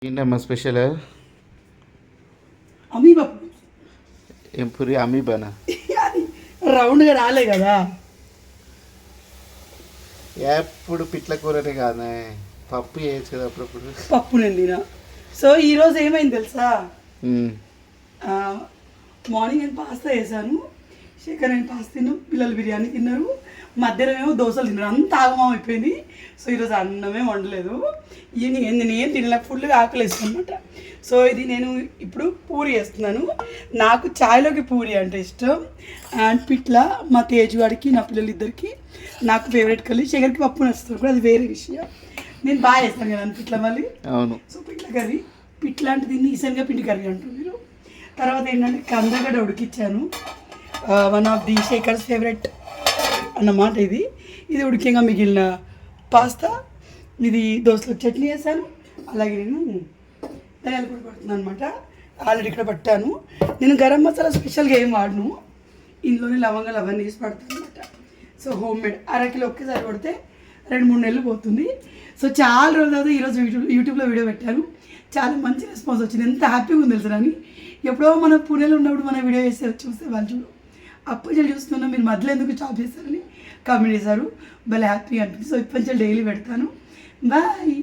ఏంటమ్మా special? Amoeba ఏం పూరి అమీబానా? అది రౌండ్గా రాలే కదా. ఎప్పుడు పిట్ల కూరనే కాదే, పప్పు చేయొచ్చు కదా అప్పుడప్పుడు. పప్పు నేను తినా. సో ఈరోజు ఏమైంది తెలుసా, ఉమ్. మార్నింగ్ నేను పాస్తా వేసాను, శేఖర్ నేను పాస్తా తిన్నాం, పిల్లలు బిర్యానీ తిన్నారు, మధ్యాహ్నం ఏమో దోశలు తిన్నారు, అంత ఆగమం అయిపోయింది. సో ఈరోజు అన్నమే వండలేదు, ఈవినింగ్ నేను ఏం తినలేక ఫుల్గా ఆకలిస్తుంది అనమాట. సో ఇది నేను ఇప్పుడు పూరి వేస్తున్నాను. నాకు ఛాయ్లోకి పూరి అంటే ఇష్టం. అండ్ పిట్ల మా తేజువాడికి నా పిల్లలిద్దరికి నాకు ఫేవరెట్ కర్రీ. శేఖర్కి పప్పు నచ్చుతుంది కూడా, అది వేరే విషయం. నేను బాగా వేస్తాను కదా పిట్ల మళ్ళీ. అవును. సో పిట్ల కర్రీ, పిట్ల అంటే దీన్ని ఈసన్గా పిండి కర్రీ అంటారు మీరు. తర్వాత ఏంటంటే కందగడ్డ ఉడికిచ్చాను, వన్ ఆఫ్ ది శేఖర్స్ ఫేవరెట్ అన్నమాట. ఇది ఉడికంగా మిగిలిన పాస్తా, ఇది దోశలో చట్నీ వేసాను. అలాగే నేను ధనియాల పొడి పడుతున్నాను అనమాట, ఆల్రెడీ ఇక్కడ పట్టాను. నేను గరం మసాలా స్పెషల్గా ఏం వాడను, ఇందులోనే లవంగాలు అవన్నీ వేసి పడతాను అనమాట. సో హోమ్ మేడ్, అరకిలో ఒకేసారి పడితే 2-3 నెలలు పోతుంది. సో చాలా రోజుల తర్వాత ఈరోజు యూట్యూబ్లో వీడియో పెట్టాను, చాలా మంచి రెస్పాన్స్ వచ్చింది. ఎంత హ్యాపీగా ఉంది తెలుసు అని. ఎప్పుడో మన పూణేలో ఉన్నప్పుడు మన వీడియో వేస్తే చూస్తే వాళ్ళు చూడు అప్పుడు చూస్తున్నా, మీరు మధ్యలో ఎందుకు జాబ్ చేస్తారని కామెంట్ చేశారు. భలే హ్యాపీగా అనిపించింది. సో ఇప్పటి నుంచి డైలీ పెడతాను. బాయ్.